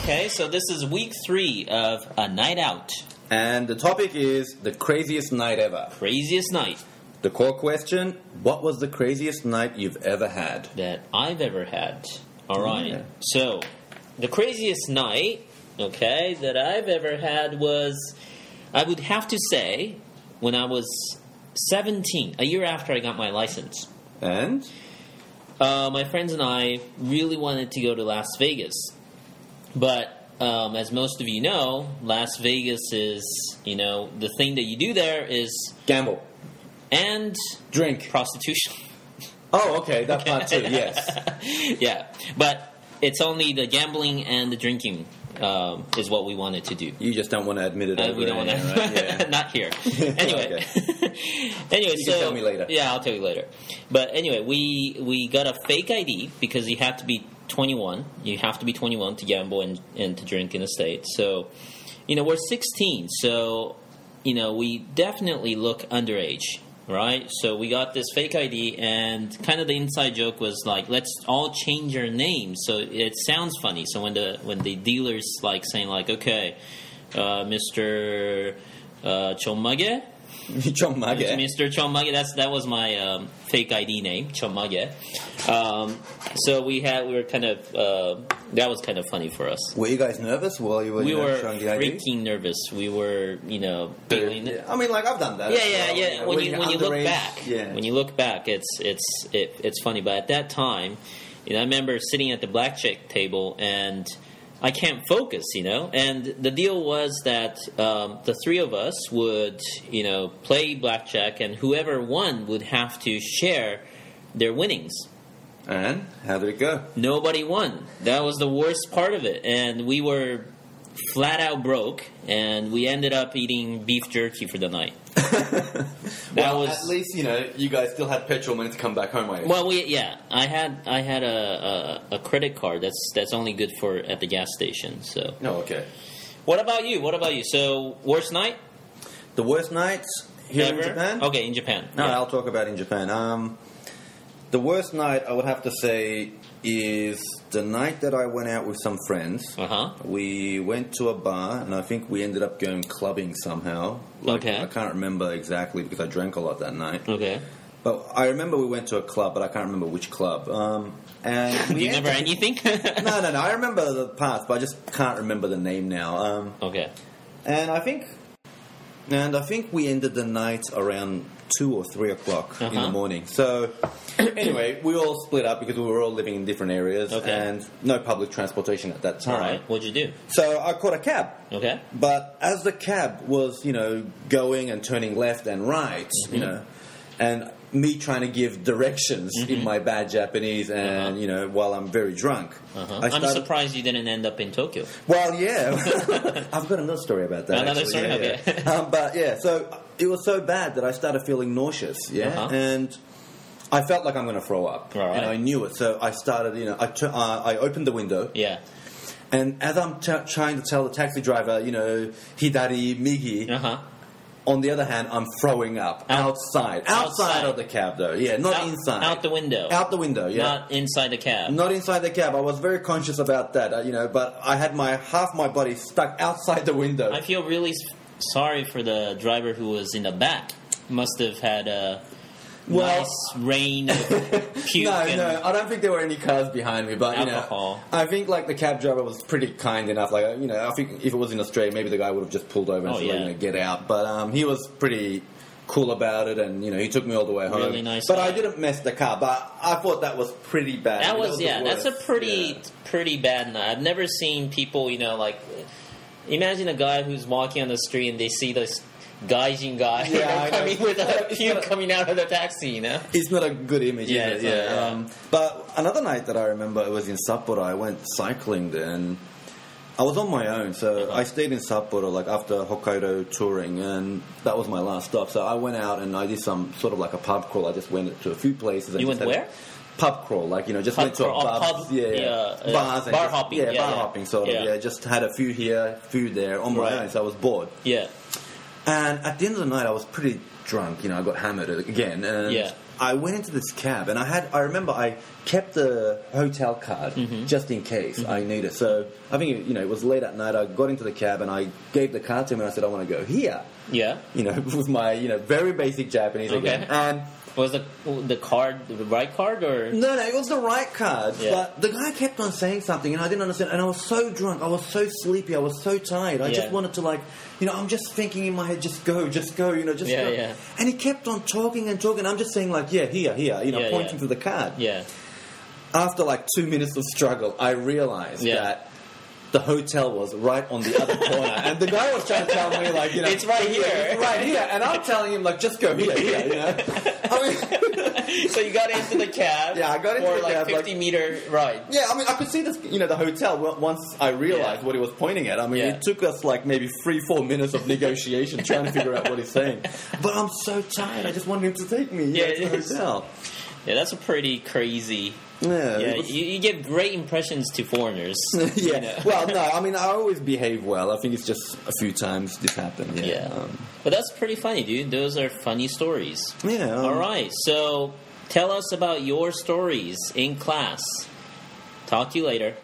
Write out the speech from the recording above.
Okay, so this is week 3 of A Night Out. And the topic is the craziest night ever. Craziest night The core question, what was the craziest night you've ever had? that I've ever had. Alright, Yeah. so the craziest night, okay, that I've ever had was, I would have to say, when I was 17, a year after I got my license. And? My friends and I really wanted to go to Las Vegas. But as most of you know, Las Vegas is, the thing that you do there is... Gamble. And... Drink. Prostitution. Oh, okay, that part too, yes. Yeah, but it's only the gambling and the drinking is what we wanted to do. You just don't want to admit it over We don't want to. right? Yeah. Not here. Anyway. Anyway, You so can tell me later. Yeah, I'll tell you later. But anyway, we got a fake ID because you have to be 21. You have to be 21 to gamble and to drink in the state. So, we're 16. So, we definitely look underage. Right? So we got this fake ID, and kind of the inside joke was like, let's all change our names so it sounds funny. So when the dealer's like saying like, okay, Mr. Chonmage? Chonmage. Mr. Chonmage, that was my fake ID name, Chonmage. So we were kind of that was kind of funny for us. Were you guys nervous while you were showing the ID? Freaking nervous. We were, feeling it. I mean, like I've done that. Yeah. When you look back, yeah. When you look back, it's funny. But at that time, I remember sitting at the blackjack table and I can't focus, And the deal was that the three of us would, play blackjack, and whoever won would have to share their winnings. And how did it go? Nobody won. That was the worst part of it. And we were flat out broke, and we ended up eating beef jerky for the night. At least, you guys still had petrol money to come back home, right? Well, I had a credit card that's only good for at the gas station. So. Oh, okay. What about you? So, worst night? The worst nights here Ever? in Japan? Okay, in Japan. No, Yeah. I'll talk about in Japan. The worst night, I would have to say, is the night that I went out with some friends. Uh-huh. We went to a bar, and I think we ended up going clubbing somehow. Okay. I can't remember exactly because I drank a lot that night. Okay. But I remember we went to a club, but I can't remember which club. And Do you remember anything? No. I remember the parts, but I just can't remember the name now. Okay. And I think we ended the night around 2 or 3 o'clock in the morning. So anyway, we all split up because we were all living in different areas and no public transportation at that time. All right. What'd you do? So I caught a cab. Okay. But as the cab was, going and turning left and right, and me trying to give directions in my bad Japanese and, while I'm very drunk. I'm surprised you didn't end up in Tokyo. Well, yeah. I've got another story about that. Another actually. story? Yeah, Okay. yeah. But, yeah, so it was so bad that I started feeling nauseous, and I felt like I'm going to throw up. All right. And I knew it, so I started, I opened the window. Yeah. And as I'm trying to tell the taxi driver, hidari, migi, on the other hand, I'm throwing up outside of the cab, though. Yeah, not inside. Out the window. Out the window, yeah. Not inside the cab. Not inside the cab. I was very conscious about that, but I had half my body stuck outside the window. I feel really sorry for the driver who was in the back. Must have had a nice rain of puke. No, I don't think there were any cars behind me, but alcohol. I think the cab driver was pretty kind enough. I think if it was in Australia, maybe the guy would have just pulled over and said, get out. But he was pretty cool about it, and he took me all the way home. Really nice. But guy. I didn't mess the car. But I thought that was pretty bad. That was the that's a worst. pretty bad night. I've never seen people, imagine a guy who's walking on the street and they see this gaijin guy coming with a puke coming out of the taxi, It's not a good image, Yeah, is it? it's not, But another night that I remember, it was in Sapporo. I went cycling there, and I was on my own, so I stayed in Sapporo after Hokkaido touring, and that was my last stop. So I went out and I did some sort of like a pub crawl. I just went to a few places. You went where? Pub crawl, just Pub went to a crawl, pub, bars and bar hopping, bar hopping sort of, just had a few here, few there on my own, so I was bored. Yeah. And at the end of the night, I was pretty drunk. I got hammered again, and I went into this cab, and I remember I kept the hotel card just in case I need it. So I think it was late at night. I got into the cab and I gave the card to him, and I said, I want to go here. Yeah. With my very basic Japanese again. And was the card the right card or no, it was the right card. Yeah. But the guy kept on saying something, and I didn't understand. And I was so drunk, I was so sleepy, I was so tired. I just wanted to I'm just thinking in my head, just go, just go. Yeah. And he kept on talking and talking. I'm just saying here, pointing to the card. Yeah. After 2 minutes of struggle, I realized that the hotel was right on the other corner, and the guy was trying to tell me it's right here, it's right here, and I'm telling him just go here. So you got into the cab. Yeah, I got into the cab. 50-meter ride. Yeah, I could see this. The hotel. Once I realized what he was pointing at, it took us maybe 3-4 minutes of negotiation trying to figure out what he's saying. But I'm so tired. I just wanted him to take me to the hotel. Yeah, that's a pretty crazy. Yeah, you give great impressions to foreigners. Yeah. Well, no, I always behave well. I think it's just a few times this happened. Yeah. But that's pretty funny, dude. Those are funny stories. Yeah. All right. So tell us about your stories in class. Talk to you later.